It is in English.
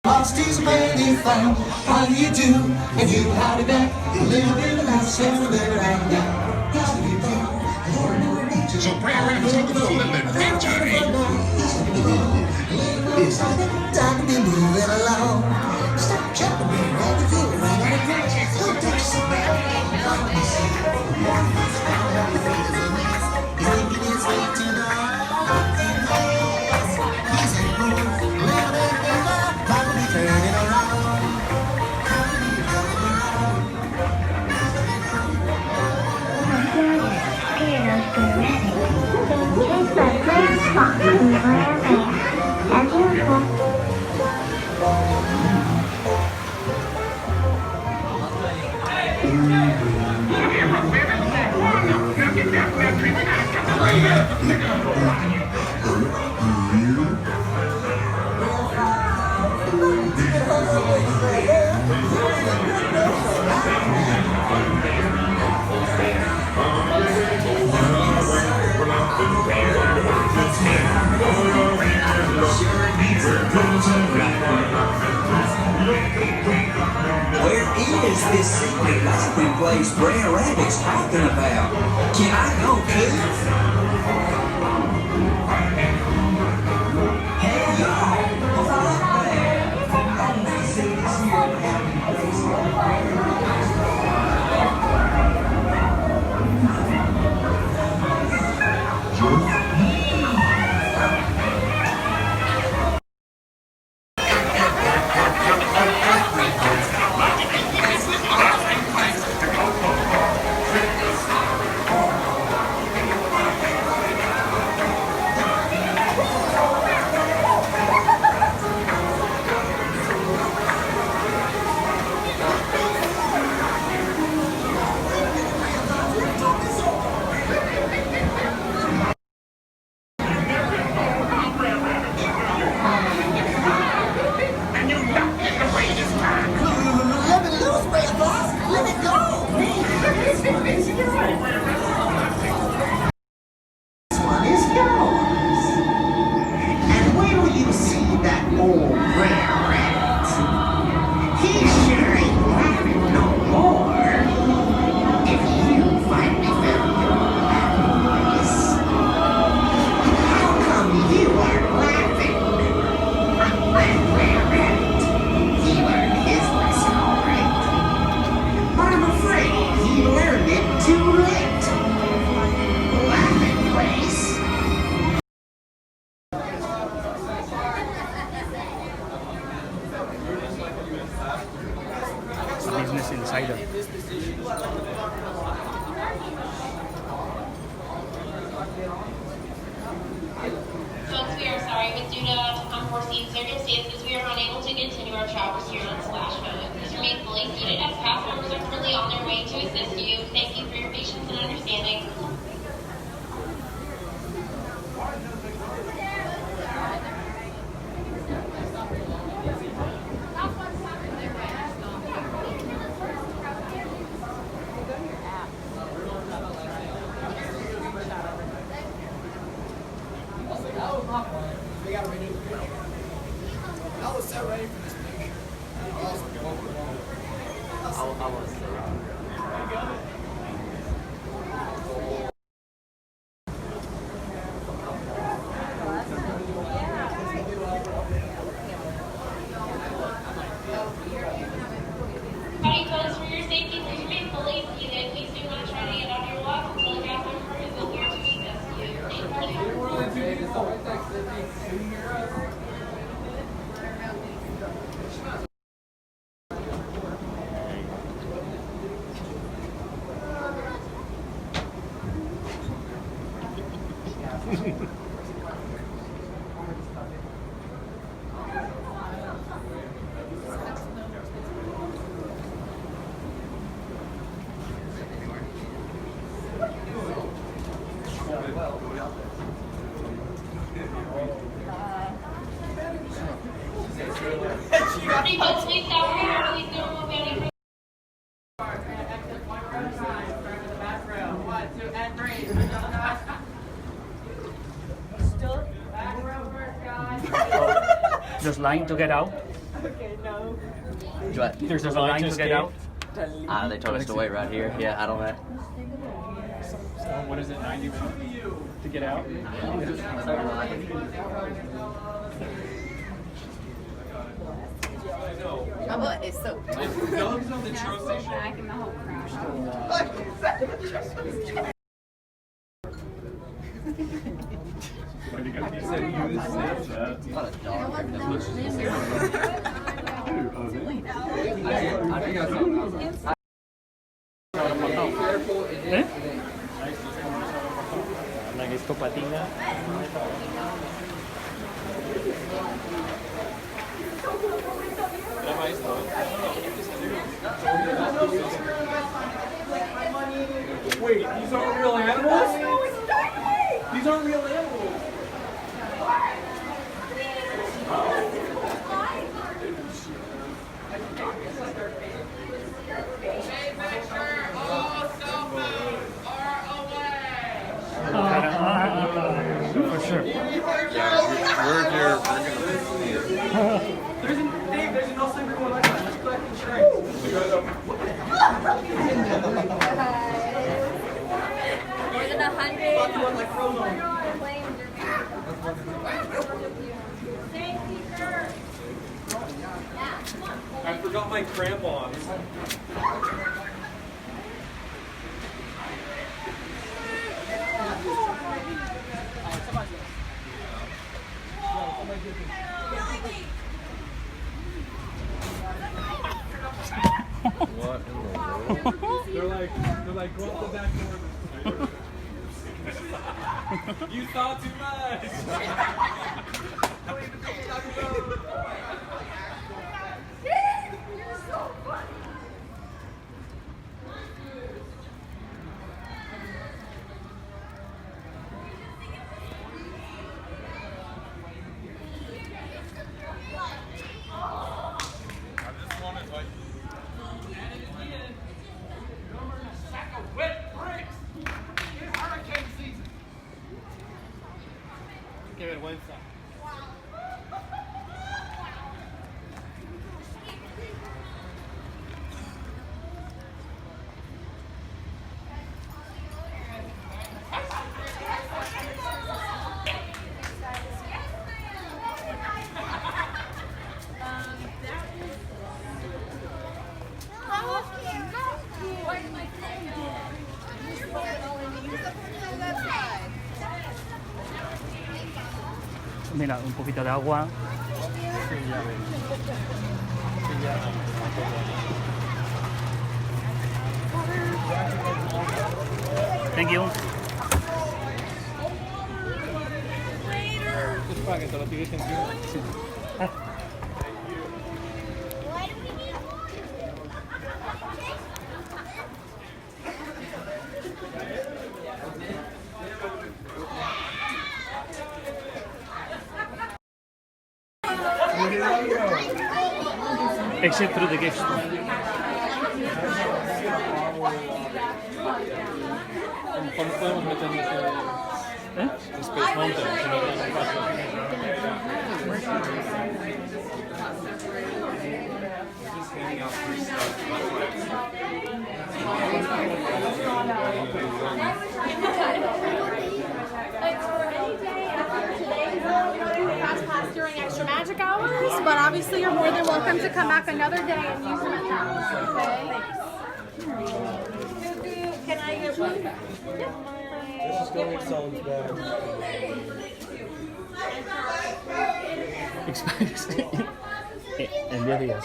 Lost is mainly found. How do you do? If you had it back, a little bit of life, so a little right now. How do you do? So Brad Rabbit's looking for a little adventure, eh? It's like time to be moving along. Stop jumping me right the foot, right out of grass. Don't touch some back. He's thinking his way to the he's a fool, a little bit of love, probably turning around. As usual. Where is this secret hiding place Brer Rabbit's talking about? Can I go too? Hey y'all, look there. I want to see this here hiding place. Business Insider. Folks, we are sorry, but due to unforeseen circumstances, we are unable to continue our travels here on Slash Mode. Please remain fully seated as cast members are currently on their way to assist you. Thank you for your patience and understanding. I was so ready for this picture. I was so ready. Howdy, folks, for your safety, please remain fully seated. Please do not try to get out of your walk until a cast member is in here to assist you. Thank you. Howdy, folks, please stop here. Please do remove any. Just lying to get out. Okay, no. What? There's a line to get out. They told us to wait right here. Yeah, I don't know. So what is it, 90 minutes to get out? My butt is so. What a dog. ¿Eh? Hablan esto patina. Graba esto, Wait, these aren't real animals? These aren't real animals. For sure. We're here. There's an also everyone like that. Just collect insurance. More than 100. I forgot my crampons. What in the world? They're like, go out the back door. You thought too much. Qué vergüenza. Mira, un poquito de agua. Thank you. Es para que te lo tires encima. Exit through the gift store. ¿Cuándo podemos meternos en Space Mountain? Si no during extra magic hours, but obviously you're more than welcome to come back another day and use them at that. Okay? Can I get one? This story sounds bad. En 10 días.